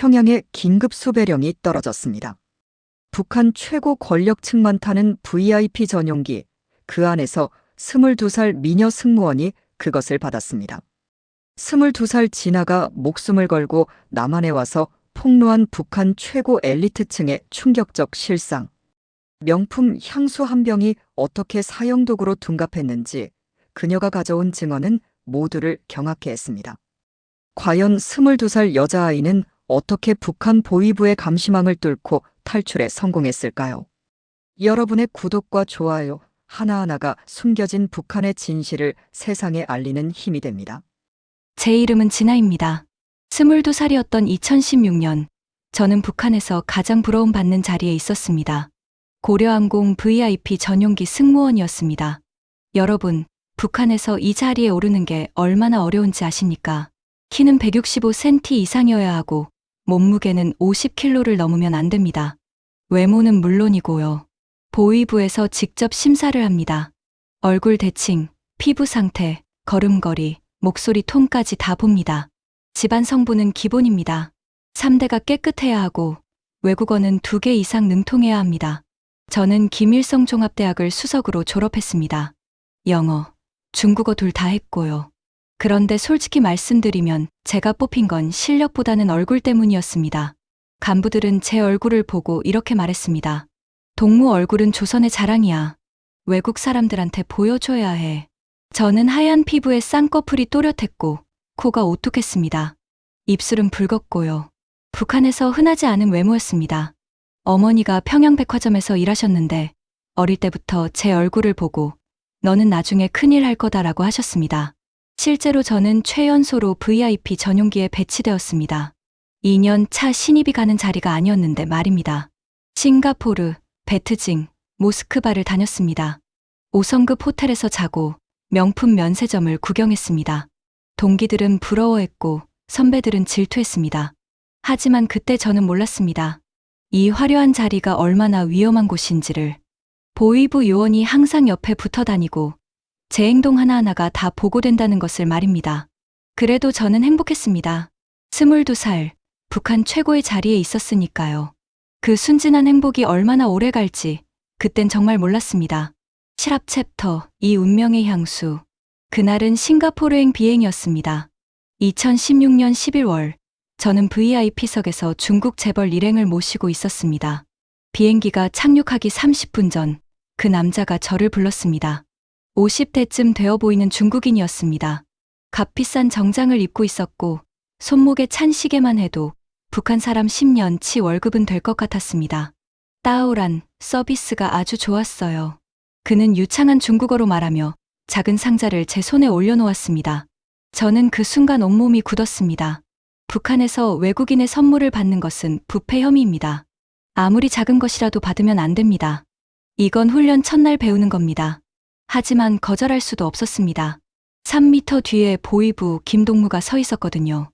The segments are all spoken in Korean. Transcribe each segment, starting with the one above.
평양에 긴급 수배령이 떨어졌습니다. 북한 최고 권력층만 타는 VIP 전용기, 그 안에서 22살 미녀 승무원이 그것을 받았습니다. 22살 진아가 목숨을 걸고 남한에 와서 폭로한 북한 최고 엘리트층의 충격적 실상. 명품 향수 한 병이 어떻게 사형도구로 둔갑했는지 그녀가 가져온 증언은 모두를 경악해 했습니다. 과연 22살 여자아이는 어떻게 북한 보위부의 감시망을 뚫고 탈출에 성공했을까요? 여러분의 구독과 좋아요 하나하나가 숨겨진 북한의 진실을 세상에 알리는 힘이 됩니다. 제 이름은 진아입니다. 22살이었던 2016년, 저는 북한에서 가장 부러움받는 자리에 있었습니다. 고려항공 VIP 전용기 승무원이었습니다. 여러분, 북한에서 이 자리에 오르는 게 얼마나 어려운지 아십니까? 키는 165cm 이상이어야 하고 몸무게는 50kg를 넘으면 안 됩니다. 외모는 물론이고요. 보위부에서 직접 심사를 합니다. 얼굴 대칭, 피부 상태, 걸음걸이, 목소리 톤까지 다 봅니다. 집안 성분은 기본입니다. 3대가 깨끗해야 하고 외국어는 2개 이상 능통해야 합니다. 저는 김일성 종합대학을 수석으로 졸업했습니다. 영어, 중국어 둘 다 했고요. 그런데 솔직히 말씀드리면 제가 뽑힌 건 실력보다는 얼굴 때문이었습니다. 간부들은 제 얼굴을 보고 이렇게 말했습니다. 동무 얼굴은 조선의 자랑이야. 외국 사람들한테 보여줘야 해. 저는 하얀 피부에 쌍꺼풀이 또렷했고 코가 오뚝했습니다. 입술은 붉었고요. 북한에서 흔하지 않은 외모였습니다. 어머니가 평양백화점에서 일하셨는데 어릴 때부터 제 얼굴을 보고 너는 나중에 큰일 할 거다라고 하셨습니다. 실제로 저는 최연소로 VIP 전용기에 배치되었습니다. 2년 차 신입이 가는 자리가 아니었는데 말입니다. 싱가포르, 베트징, 모스크바를 다녔습니다. 5성급 호텔에서 자고 명품 면세점을 구경했습니다. 동기들은 부러워했고 선배들은 질투했습니다. 하지만 그때 저는 몰랐습니다. 이 화려한 자리가 얼마나 위험한 곳인지를. 보위부 요원이 항상 옆에 붙어 다니고 제 행동 하나하나가 다 보고된다는 것을 말입니다. 그래도 저는 행복했습니다. 22살, 북한 최고의 자리에 있었으니까요. 그 순진한 행복이 얼마나 오래 갈지 그땐 정말 몰랐습니다. 실합 챕터, 이 운명의 향수. 그날은 싱가포르행 비행이었습니다. 2016년 11월, 저는 VIP석에서 중국 재벌 일행을 모시고 있었습니다. 비행기가 착륙하기 30분 전, 그 남자가 저를 불렀습니다. 50대쯤 되어 보이는 중국인이었습니다. 값비싼 정장을 입고 있었고, 손목에 찬 시계만 해도 북한 사람 10년치 월급은 될 것 같았습니다. 따오란 서비스가 아주 좋았어요. 그는 유창한 중국어로 말하며 작은 상자를 제 손에 올려놓았습니다. 저는 그 순간 온몸이 굳었습니다. 북한에서 외국인의 선물을 받는 것은 부패 혐의입니다. 아무리 작은 것이라도 받으면 안 됩니다. 이건 훈련 첫날 배우는 겁니다. 하지만 거절할 수도 없었습니다. 3m 뒤에 보위부 김동무가 서 있었거든요.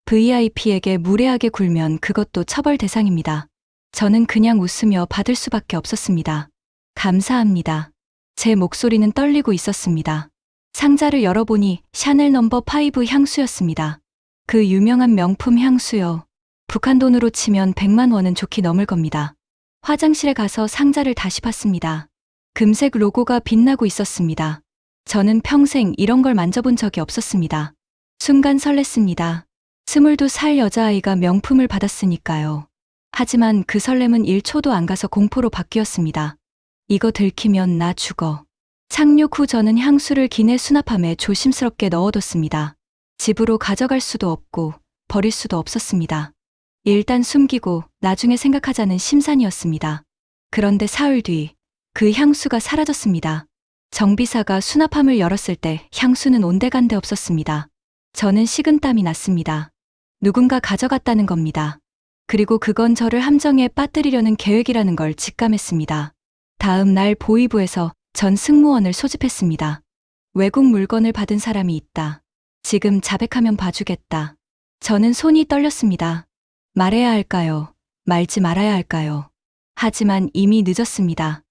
VIP에게 무례하게 굴면 그것도 처벌 대상입니다. 저는 그냥 웃으며 받을 수밖에 없었습니다. 감사합니다. 제 목소리는 떨리고 있었습니다. 상자를 열어보니 샤넬 넘버 5 향수였습니다. 그 유명한 명품 향수요. 북한 돈으로 치면 100만 원은 좋게 넘을 겁니다. 화장실에 가서 상자를 다시 봤습니다. 금색 로고가 빛나고 있었습니다. 저는 평생 이런 걸 만져본 적이 없었습니다. 순간 설렜습니다. 22살 여자아이가 명품을 받았으니까요. 하지만 그 설렘은 1초도 안 가서 공포로 바뀌었습니다. 이거 들키면 나 죽어. 착륙 후 저는 향수를 기내 수납함에 조심스럽게 넣어뒀습니다. 집으로 가져갈 수도 없고 버릴 수도 없었습니다. 일단 숨기고 나중에 생각하자는 심산이었습니다. 그런데 사흘 뒤 그 향수가 사라졌습니다. 정비사가 수납함을 열었을 때 향수는 온데간데 없었습니다. 저는 식은땀이 났습니다. 누군가 가져갔다는 겁니다. 그리고 그건 저를 함정에 빠뜨리려는 계획이라는 걸 직감했습니다. 다음 날 보위부에서 전 승무원을 소집했습니다. 외국 물건을 받은 사람이 있다. 지금 자백하면 봐주겠다. 저는 손이 떨렸습니다. 말해야 할까요? 말지 말아야 할까요? 하지만 이미 늦었습니다.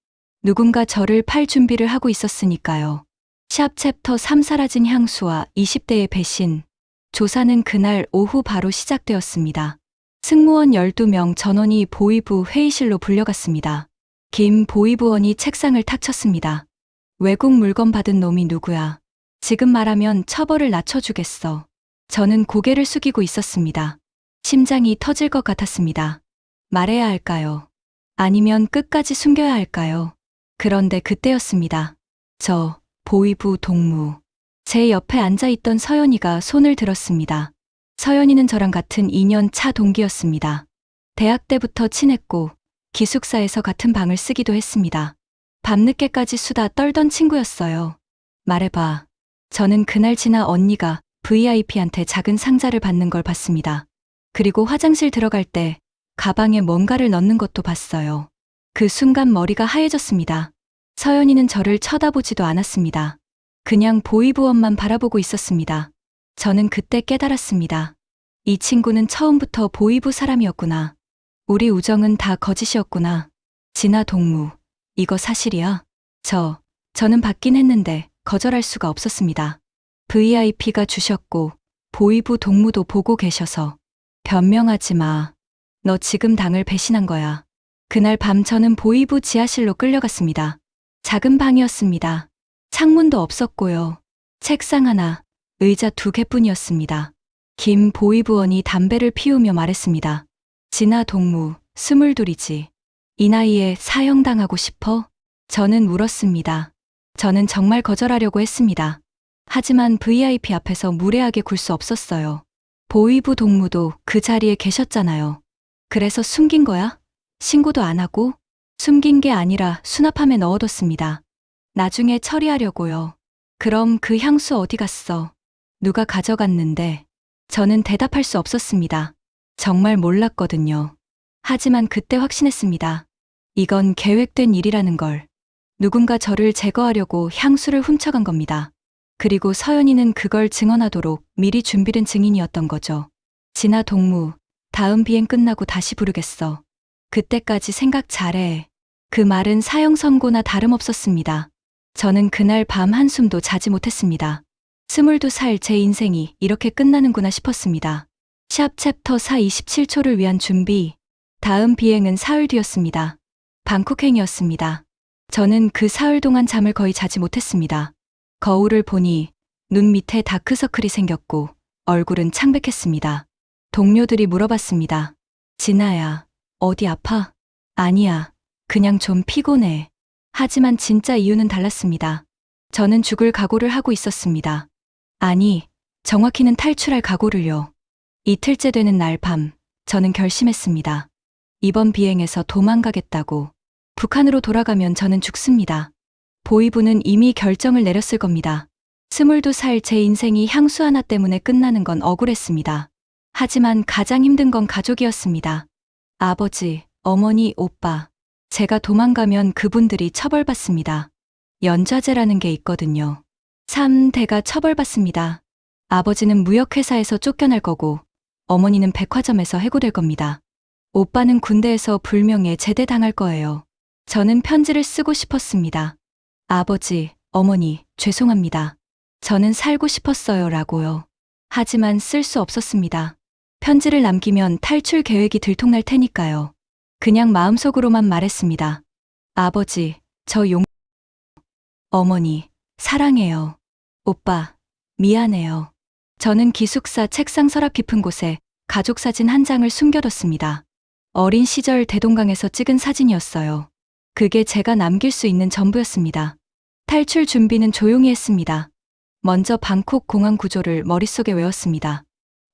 누군가 저를 팔 준비를 하고 있었으니까요. 샵 챕터 3 사라진 향수와 20대의 배신. 조사는 그날 오후 바로 시작되었습니다. 승무원 12명 전원이 보위부 회의실로 불려갔습니다. 김 보위부원이 책상을 탁 쳤습니다. 외국 물건 받은 놈이 누구야? 지금 말하면 처벌을 낮춰주겠어. 저는 고개를 숙이고 있었습니다. 심장이 터질 것 같았습니다. 말해야 할까요? 아니면 끝까지 숨겨야 할까요? 그런데 그때였습니다. 저 보위부 동무. 제 옆에 앉아있던 서연이가 손을 들었습니다. 서연이는 저랑 같은 2년 차 동기였습니다. 대학 때부터 친했고 기숙사에서 같은 방을 쓰기도 했습니다. 밤늦게까지 수다 떨던 친구였어요. 말해봐. 저는 그날 지나 언니가 VIP한테 작은 상자를 받는 걸 봤습니다. 그리고 화장실 들어갈 때 가방에 뭔가를 넣는 것도 봤어요. 그 순간 머리가 하얘졌습니다. 서연이는 저를 쳐다보지도 않았습니다. 그냥 보위부원만 바라보고 있었습니다. 저는 그때 깨달았습니다. 이 친구는 처음부터 보위부 사람이었구나. 우리 우정은 다 거짓이었구나. 진아 동무, 이거 사실이야? 저는 받긴 했는데 거절할 수가 없었습니다. VIP가 주셨고 보위부 동무도 보고 계셔서. 변명하지 마. 너 지금 당을 배신한 거야. 그날 밤 저는 보위부 지하실로 끌려갔습니다. 작은 방이었습니다. 창문도 없었고요. 책상 하나, 의자 2개뿐이었습니다. 김 보위부원이 담배를 피우며 말했습니다. 진아 동무, 22이지. 이 나이에 사형당하고 싶어? 저는 울었습니다. 저는 정말 거절하려고 했습니다. 하지만 VIP 앞에서 무례하게 굴 수 없었어요. 보위부 동무도 그 자리에 계셨잖아요. 그래서 숨긴 거야? 신고도 안 하고? 숨긴 게 아니라 수납함에 넣어뒀습니다. 나중에 처리하려고요. 그럼 그 향수 어디 갔어? 누가 가져갔는데? 저는 대답할 수 없었습니다. 정말 몰랐거든요. 하지만 그때 확신했습니다. 이건 계획된 일이라는 걸. 누군가 저를 제거하려고 향수를 훔쳐간 겁니다. 그리고 서연이는 그걸 증언하도록 미리 준비된 증인이었던 거죠. 진아 동무, 다음 비행 끝나고 다시 부르겠어. 그때까지 생각 잘해. 그 말은 사형 선고나 다름없었습니다. 저는 그날 밤 한숨도 자지 못했습니다. 22살 제 인생이 이렇게 끝나는구나 싶었습니다. 샵 챕터 4 27초를 위한 준비. 다음 비행은 사흘 뒤였습니다. 방콕행이었습니다. 저는 그 사흘 동안 잠을 거의 자지 못했습니다. 거울을 보니 눈 밑에 다크서클이 생겼고 얼굴은 창백했습니다. 동료들이 물어봤습니다. 진아야, 어디 아파? 아니야, 그냥 좀 피곤해. 하지만 진짜 이유는 달랐습니다. 저는 죽을 각오를 하고 있었습니다. 아니, 정확히는 탈출할 각오를요. 이틀째 되는 날 밤, 저는 결심했습니다. 이번 비행에서 도망가겠다고. 북한으로 돌아가면 저는 죽습니다. 보위부는 이미 결정을 내렸을 겁니다. 22살 제 인생이 향수 하나 때문에 끝나는 건 억울했습니다. 하지만 가장 힘든 건 가족이었습니다. 아버지, 어머니, 오빠. 제가 도망가면 그분들이 처벌받습니다. 연좌제라는 게 있거든요. 3대가 처벌받습니다. 아버지는 무역회사에서 쫓겨날 거고, 어머니는 백화점에서 해고될 겁니다. 오빠는 군대에서 불명예 제대당할 거예요. 저는 편지를 쓰고 싶었습니다. 아버지, 어머니, 죄송합니다. 저는 살고 싶었어요 라고요. 하지만 쓸 수 없었습니다. 편지를 남기면 탈출 계획이 들통날 테니까요. 그냥 마음속으로만 말했습니다. 아버지, 어머니, 사랑해요. 오빠, 미안해요. 저는 기숙사 책상 서랍 깊은 곳에 가족 사진 한 장을 숨겨뒀습니다. 어린 시절 대동강에서 찍은 사진이었어요. 그게 제가 남길 수 있는 전부였습니다. 탈출 준비는 조용히 했습니다. 먼저 방콕 공항 구조를 머릿속에 외웠습니다.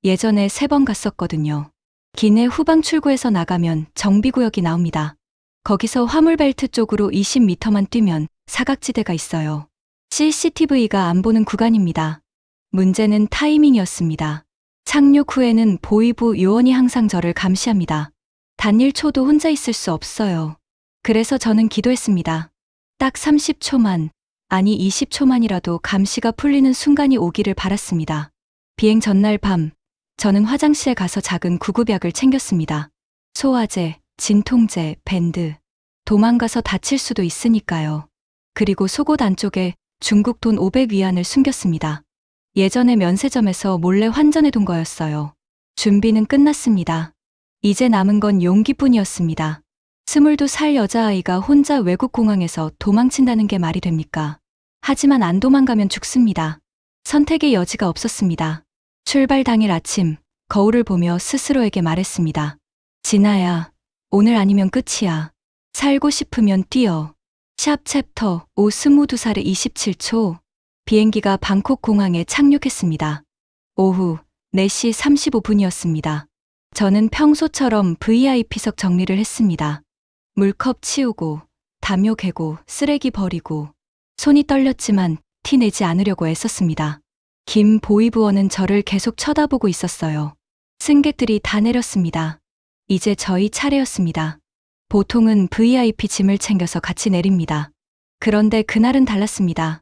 예전에 3번 갔었거든요. 기내 후방 출구에서 나가면 정비구역이 나옵니다. 거기서 화물벨트 쪽으로 20m만 뛰면 사각지대가 있어요. CCTV가 안 보는 구간입니다. 문제는 타이밍이었습니다. 착륙 후에는 보위부 요원이 항상 저를 감시합니다. 단 1초도 혼자 있을 수 없어요. 그래서 저는 기도했습니다. 딱 30초만, 아니 20초만이라도 감시가 풀리는 순간이 오기를 바랐습니다. 비행 전날 밤, 저는 화장실에 가서 작은 구급약을 챙겼습니다. 소화제, 진통제, 밴드. 도망가서 다칠 수도 있으니까요. 그리고 속옷 안쪽에 중국 돈 500위안을 숨겼습니다. 예전에 면세점에서 몰래 환전해 둔 거였어요. 준비는 끝났습니다. 이제 남은 건 용기뿐이었습니다. 22살 여자아이가 혼자 외국 공항에서 도망친다는 게 말이 됩니까? 하지만 안 도망가면 죽습니다. 선택의 여지가 없었습니다. 출발 당일 아침, 거울을 보며 스스로에게 말했습니다. 진아야, 오늘 아니면 끝이야. 살고 싶으면 뛰어. 샵 챕터 5 22살에 27초. 비행기가 방콕 공항에 착륙했습니다. 오후 4시 35분이었습니다. 저는 평소처럼 VIP석 정리를 했습니다. 물컵 치우고, 담요 개고, 쓰레기 버리고. 손이 떨렸지만 티 내지 않으려고 애썼습니다. 김 보이부원은 저를 계속 쳐다보고 있었어요. 승객들이 다 내렸습니다. 이제 저희 차례였습니다. 보통은 VIP 짐을 챙겨서 같이 내립니다. 그런데 그날은 달랐습니다.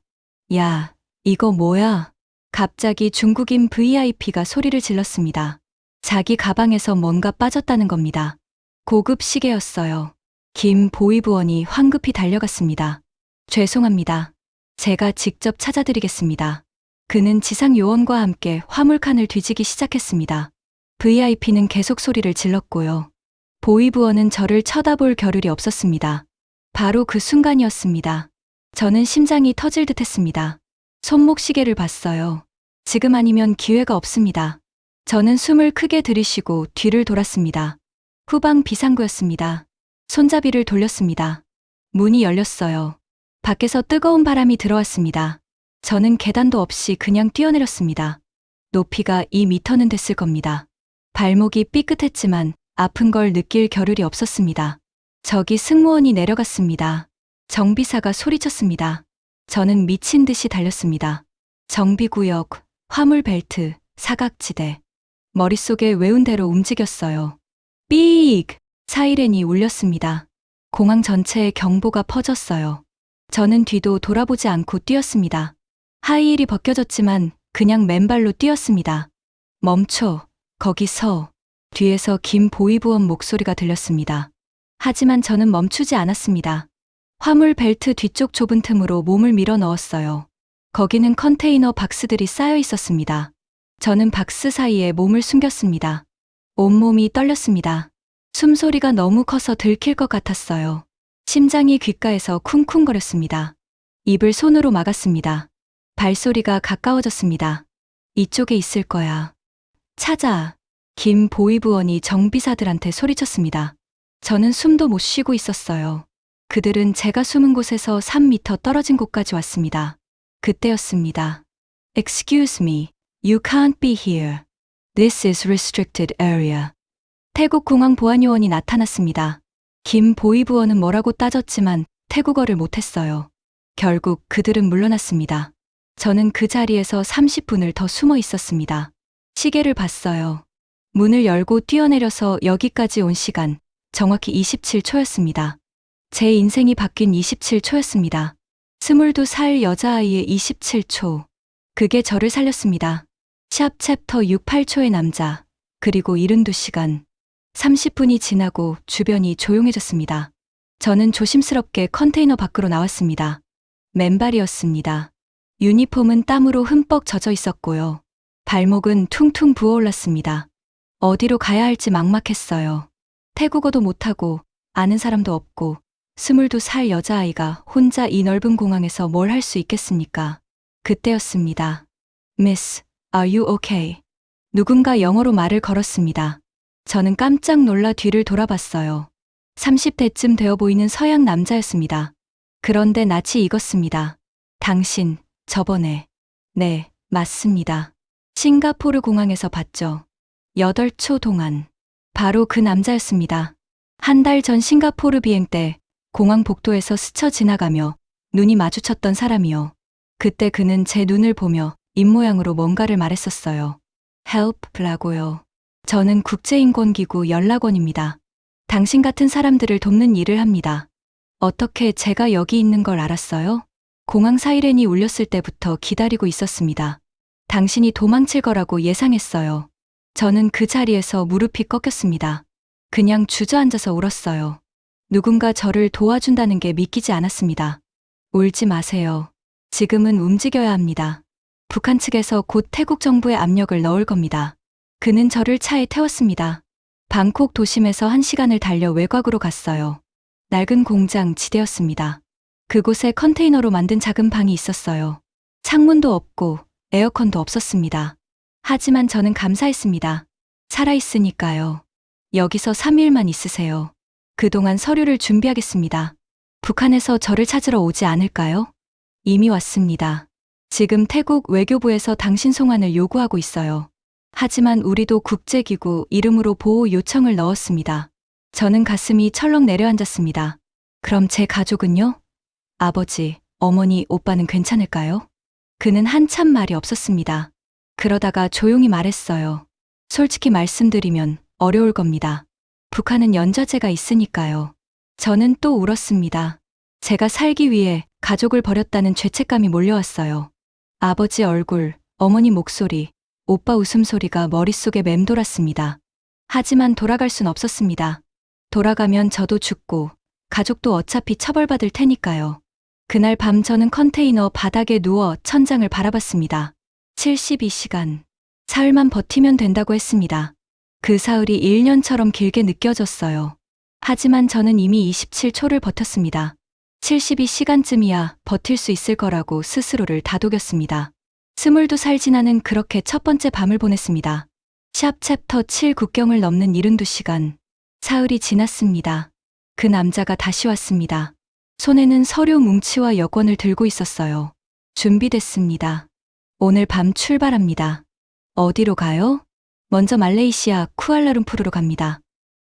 야, 이거 뭐야? 갑자기 중국인 VIP가 소리를 질렀습니다. 자기 가방에서 뭔가 빠졌다는 겁니다. 고급 시계였어요. 김 보이부원이 황급히 달려갔습니다. 죄송합니다. 제가 직접 찾아드리겠습니다. 그는 지상 요원과 함께 화물칸을 뒤지기 시작했습니다. VIP는 계속 소리를 질렀고요. 보이부원은 저를 쳐다볼 겨를이 없었습니다. 바로 그 순간이었습니다. 저는 심장이 터질 듯 했습니다. 손목 시계를 봤어요. 지금 아니면 기회가 없습니다. 저는 숨을 크게 들이쉬고 뒤를 돌았습니다. 후방 비상구였습니다. 손잡이를 돌렸습니다. 문이 열렸어요. 밖에서 뜨거운 바람이 들어왔습니다. 저는 계단도 없이 그냥 뛰어내렸습니다. 높이가 2미터는 됐을 겁니다. 발목이 삐끗했지만 아픈 걸 느낄 겨를이 없었습니다. 저기 승무원이 내려갔습니다. 정비사가 소리쳤습니다. 저는 미친 듯이 달렸습니다. 정비구역, 화물벨트, 사각지대. 머릿속에 외운 대로 움직였어요. 삐익! 사이렌이 울렸습니다. 공항 전체에 경보가 퍼졌어요. 저는 뒤도 돌아보지 않고 뛰었습니다. 하이힐이 벗겨졌지만 그냥 맨발로 뛰었습니다. 멈춰, 거기 서. 뒤에서 김 보이부원 목소리가 들렸습니다. 하지만 저는 멈추지 않았습니다. 화물 벨트 뒤쪽 좁은 틈으로 몸을 밀어 넣었어요. 거기는 컨테이너 박스들이 쌓여 있었습니다. 저는 박스 사이에 몸을 숨겼습니다. 온몸이 떨렸습니다. 숨소리가 너무 커서 들킬 것 같았어요. 심장이 귓가에서 쿵쿵거렸습니다. 입을 손으로 막았습니다. 발소리가 가까워졌습니다. 이쪽에 있을 거야. 찾아. 김 보이부원이 정비사들한테 소리쳤습니다. 저는 숨도 못 쉬고 있었어요. 그들은 제가 숨은 곳에서 3미터 떨어진 곳까지 왔습니다. 그때였습니다. Excuse me, you can't be here. This is restricted area. 태국 공항 보안요원이 나타났습니다. 김 보이부원은 뭐라고 따졌지만 태국어를 못했어요. 결국 그들은 물러났습니다. 저는 그 자리에서 30분을 더 숨어 있었습니다. 시계를 봤어요. 문을 열고 뛰어내려서 여기까지 온 시간, 정확히 27초였습니다. 제 인생이 바뀐 27초였습니다. 22살 여자아이의 27초. 그게 저를 살렸습니다. 샵 챕터 68초의 남자, 그리고 72시간. 30분이 지나고 주변이 조용해졌습니다. 저는 조심스럽게 컨테이너 밖으로 나왔습니다. 맨발이었습니다. 유니폼은 땀으로 흠뻑 젖어 있었고요. 발목은 퉁퉁 부어올랐습니다. 어디로 가야 할지 막막했어요. 태국어도 못하고 아는 사람도 없고 22살 여자아이가 혼자 이 넓은 공항에서 뭘 할 수 있겠습니까? 그때였습니다. Miss, are you okay? 누군가 영어로 말을 걸었습니다. 저는 깜짝 놀라 뒤를 돌아봤어요. 30대쯤 되어 보이는 서양 남자였습니다. 그런데 낯이 익었습니다. 당신, 저번에. 네, 맞습니다. 싱가포르 공항에서 봤죠. 8초 동안. 바로 그 남자였습니다. 한 달 전 싱가포르 비행 때 공항 복도에서 스쳐 지나가며 눈이 마주쳤던 사람이요. 그때 그는 제 눈을 보며 입모양으로 뭔가를 말했었어요. help라고요. 저는 국제인권기구 연락원입니다. 당신 같은 사람들을 돕는 일을 합니다. 어떻게 제가 여기 있는 걸 알았어요? 공항 사이렌이 울렸을 때부터 기다리고 있었습니다. 당신이 도망칠 거라고 예상했어요. 저는 그 자리에서 무릎이 꺾였습니다. 그냥 주저앉아서 울었어요. 누군가 저를 도와준다는 게 믿기지 않았습니다. 울지 마세요. 지금은 움직여야 합니다. 북한 측에서 곧 태국 정부에 압력을 넣을 겁니다. 그는 저를 차에 태웠습니다. 방콕 도심에서 1시간을 달려 외곽으로 갔어요. 낡은 공장 지대였습니다. 그곳에 컨테이너로 만든 작은 방이 있었어요. 창문도 없고 에어컨도 없었습니다. 하지만 저는 감사했습니다. 살아있으니까요. 여기서 3일만 있으세요. 그동안 서류를 준비하겠습니다. 북한에서 저를 찾으러 오지 않을까요? 이미 왔습니다. 지금 태국 외교부에서 당신 송환을 요구하고 있어요. 하지만 우리도 국제기구 이름으로 보호 요청을 넣었습니다. 저는 가슴이 철렁 내려앉았습니다. 그럼 제 가족은요? 아버지, 어머니, 오빠는 괜찮을까요? 그는 한참 말이 없었습니다. 그러다가 조용히 말했어요. 솔직히 말씀드리면 어려울 겁니다. 북한은 연좌제가 있으니까요. 저는 또 울었습니다. 제가 살기 위해 가족을 버렸다는 죄책감이 몰려왔어요. 아버지 얼굴, 어머니 목소리, 오빠 웃음소리가 머릿속에 맴돌았습니다. 하지만 돌아갈 순 없었습니다. 돌아가면 저도 죽고 가족도 어차피 처벌받을 테니까요. 그날 밤 저는 컨테이너 바닥에 누워 천장을 바라봤습니다. 72시간. 사흘만 버티면 된다고 했습니다. 그 사흘이 1년처럼 길게 느껴졌어요. 하지만 저는 이미 27초를 버텼습니다. 72시간쯤이야 버틸 수 있을 거라고 스스로를 다독였습니다. 22살 지나는 그렇게 첫 번째 밤을 보냈습니다. 샵 챕터 7 국경을 넘는 72시간. 사흘이 지났습니다. 그 남자가 다시 왔습니다. 손에는 서류 뭉치와 여권을 들고 있었어요. 준비됐습니다. 오늘 밤 출발합니다. 어디로 가요? 먼저 말레이시아 쿠알라룸푸르로 갑니다.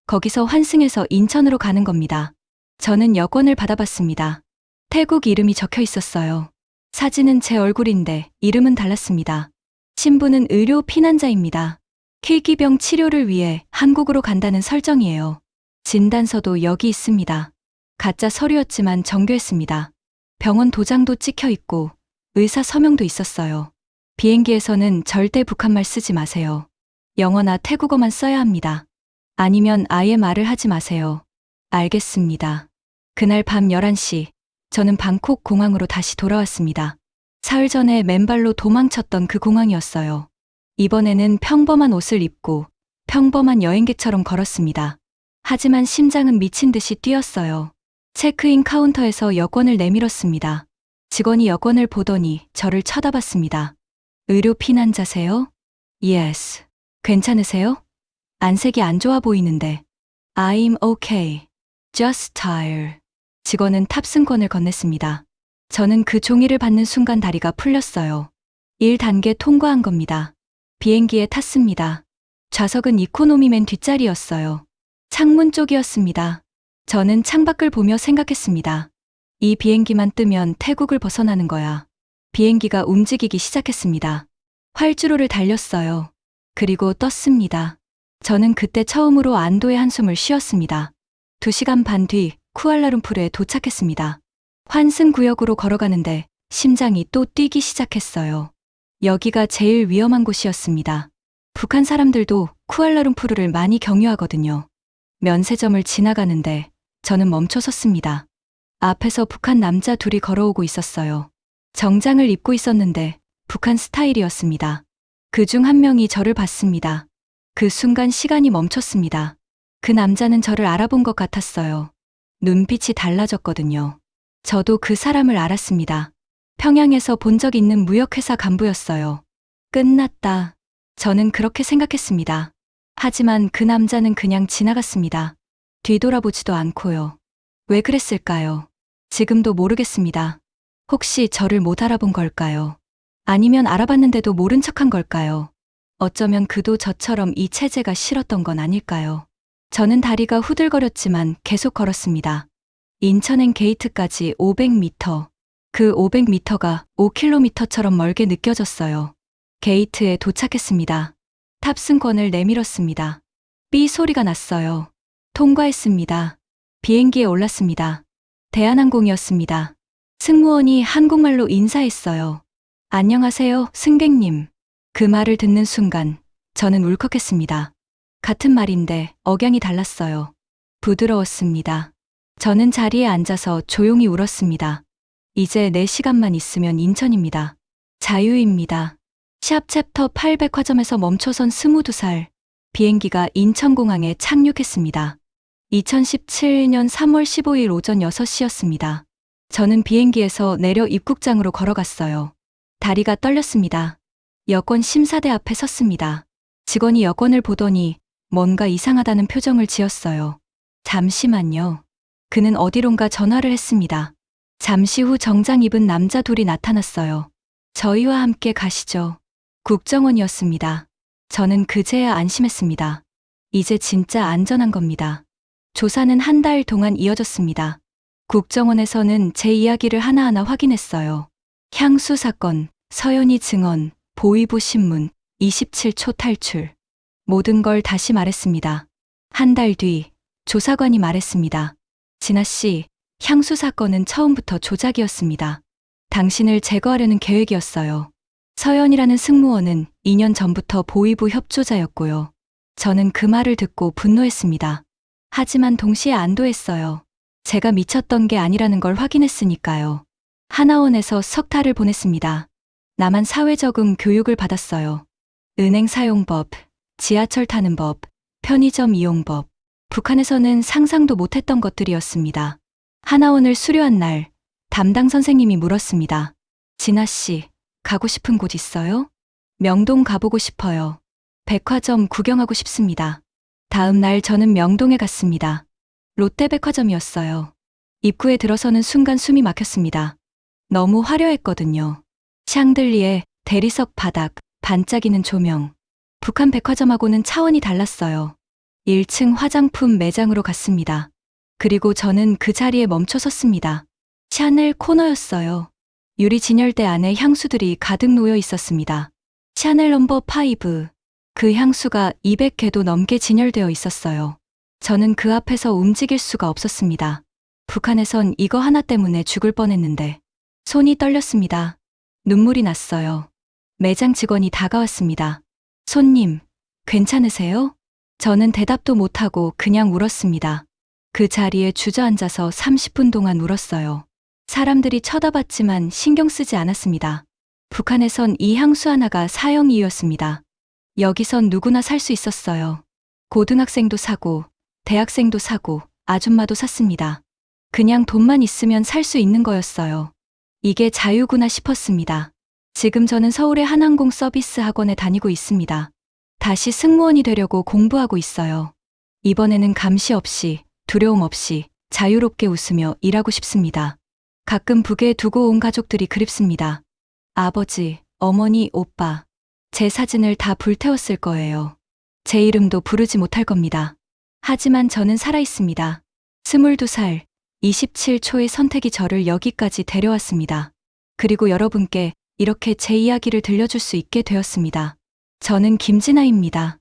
거기서 환승해서 인천으로 가는 겁니다. 저는 여권을 받아봤습니다. 태국 이름이 적혀 있었어요. 사진은 제 얼굴인데 이름은 달랐습니다. 신부는 의료 피난자입니다. 희귀병 치료를 위해 한국으로 간다는 설정이에요. 진단서도 여기 있습니다. 가짜 서류였지만 정교했습니다. 병원 도장도 찍혀 있고 의사 서명도 있었어요. 비행기에서는 절대 북한말 쓰지 마세요. 영어나 태국어만 써야 합니다. 아니면 아예 말을 하지 마세요. 알겠습니다. 그날 밤 11시, 저는 방콕 공항으로 다시 돌아왔습니다. 사흘 전에 맨발로 도망쳤던 그 공항이었어요. 이번에는 평범한 옷을 입고 평범한 여행객처럼 걸었습니다. 하지만 심장은 미친 듯이 뛰었어요. 체크인 카운터에서 여권을 내밀었습니다. 직원이 여권을 보더니 저를 쳐다봤습니다. 의료 피난자세요? Yes. 괜찮으세요? 안색이 안 좋아 보이는데. I'm okay. Just tired. 직원은 탑승권을 건넸습니다. 저는 그 종이를 받는 순간 다리가 풀렸어요. 1단계 통과한 겁니다. 비행기에 탔습니다. 좌석은 이코노미맨 뒷자리였어요. 창문 쪽이었습니다. 저는 창밖을 보며 생각했습니다. 이 비행기만 뜨면 태국을 벗어나는 거야. 비행기가 움직이기 시작했습니다. 활주로를 달렸어요. 그리고 떴습니다. 저는 그때 처음으로 안도의 한숨을 쉬었습니다. 2시간 반 뒤 쿠알라룸푸르에 도착했습니다. 환승 구역으로 걸어가는데 심장이 또 뛰기 시작했어요. 여기가 제일 위험한 곳이었습니다. 북한 사람들도 쿠알라룸푸르를 많이 경유하거든요. 면세점을 지나가는데 저는 멈춰 섰습니다. 앞에서 북한 남자 둘이 걸어오고 있었어요. 정장을 입고 있었는데 북한 스타일이었습니다. 그중 한 명이 저를 봤습니다. 그 순간 시간이 멈췄습니다. 그 남자는 저를 알아본 것 같았어요. 눈빛이 달라졌거든요. 저도 그 사람을 알았습니다. 평양에서 본 적 있는 무역회사 간부였어요. 끝났다. 저는 그렇게 생각했습니다. 하지만 그 남자는 그냥 지나갔습니다. 뒤돌아보지도 않고요. 왜 그랬을까요? 지금도 모르겠습니다. 혹시 저를 못 알아본 걸까요? 아니면 알아봤는데도 모른 척한 걸까요? 어쩌면 그도 저처럼 이 체제가 싫었던 건 아닐까요? 저는 다리가 후들거렸지만 계속 걸었습니다. 인천행 게이트까지 500m. 그 500m가 5km처럼 멀게 느껴졌어요. 게이트에 도착했습니다. 탑승권을 내밀었습니다. 삐 소리가 났어요. 통과했습니다. 비행기에 올랐습니다. 대한항공이었습니다. 승무원이 한국말로 인사했어요. 안녕하세요, 승객님. 그 말을 듣는 순간 저는 울컥했습니다. 같은 말인데 억양이 달랐어요. 부드러웠습니다. 저는 자리에 앉아서 조용히 울었습니다. 이제 4시간만 있으면 인천입니다. 자유입니다. 샵 챕터 800 화점에서 멈춰선 22살. 비행기가 인천공항에 착륙했습니다. 2017년 3월 15일 오전 6시였습니다. 저는 비행기에서 내려 입국장으로 걸어갔어요. 다리가 떨렸습니다. 여권 심사대 앞에 섰습니다. 직원이 여권을 보더니 뭔가 이상하다는 표정을 지었어요. 잠시만요. 그는 어디론가 전화를 했습니다. 잠시 후 정장 입은 남자 둘이 나타났어요. 저희와 함께 가시죠. 국정원이었습니다. 저는 그제야 안심했습니다. 이제 진짜 안전한 겁니다. 조사는 한 달 동안 이어졌습니다. 국정원에서는 제 이야기를 하나하나 확인했어요. 향수 사건, 서연이 증언, 보위부 신문, 27초 탈출. 모든 걸 다시 말했습니다. 한 달 뒤, 조사관이 말했습니다. 진아 씨, 향수 사건은 처음부터 조작이었습니다. 당신을 제거하려는 계획이었어요. 서연이라는 승무원은 2년 전부터 보위부 협조자였고요. 저는 그 말을 듣고 분노했습니다. 하지만 동시에 안도했어요. 제가 미쳤던 게 아니라는 걸 확인했으니까요. 하나원에서 석탈을 보냈습니다. 나만 사회적응 교육을 받았어요. 은행 사용법, 지하철 타는 법, 편의점 이용법. 북한에서는 상상도 못했던 것들이었습니다. 하나원을 수료한 날, 담당 선생님이 물었습니다. 진아 씨, 가고 싶은 곳 있어요? 명동 가보고 싶어요. 백화점 구경하고 싶습니다. 다음 날 저는 명동에 갔습니다. 롯데백화점이었어요. 입구에 들어서는 순간 숨이 막혔습니다. 너무 화려했거든요. 샹들리에, 대리석 바닥, 반짝이는 조명. 북한 백화점하고는 차원이 달랐어요. 1층 화장품 매장으로 갔습니다. 그리고 저는 그 자리에 멈춰 섰습니다. 샤넬 코너였어요. 유리 진열대 안에 향수들이 가득 놓여 있었습니다. 샤넬 넘버 5. 그 향수가 200개도 넘게 진열되어 있었어요. 저는 그 앞에서 움직일 수가 없었습니다. 북한에선 이거 하나 때문에 죽을 뻔했는데. 손이 떨렸습니다. 눈물이 났어요. 매장 직원이 다가왔습니다. 손님, 괜찮으세요? 저는 대답도 못하고 그냥 울었습니다. 그 자리에 주저앉아서 30분 동안 울었어요. 사람들이 쳐다봤지만 신경 쓰지 않았습니다. 북한에선 이 향수 하나가 사형 이유였습니다. 여기선 누구나 살 수 있었어요. 고등학생도 사고, 대학생도 사고, 아줌마도 샀습니다. 그냥 돈만 있으면 살 수 있는 거였어요. 이게 자유구나 싶었습니다. 지금 저는 서울의 한항공 서비스 학원에 다니고 있습니다. 다시 승무원이 되려고 공부하고 있어요. 이번에는 감시 없이, 두려움 없이 자유롭게 웃으며 일하고 싶습니다. 가끔 북에 두고 온 가족들이 그립습니다. 아버지, 어머니, 오빠. 제 사진을 다 불태웠을 거예요. 제 이름도 부르지 못할 겁니다. 하지만 저는 살아있습니다. 22살, 27초의 선택이 저를 여기까지 데려왔습니다. 그리고 여러분께 이렇게 제 이야기를 들려줄 수 있게 되었습니다. 저는 김진아입니다.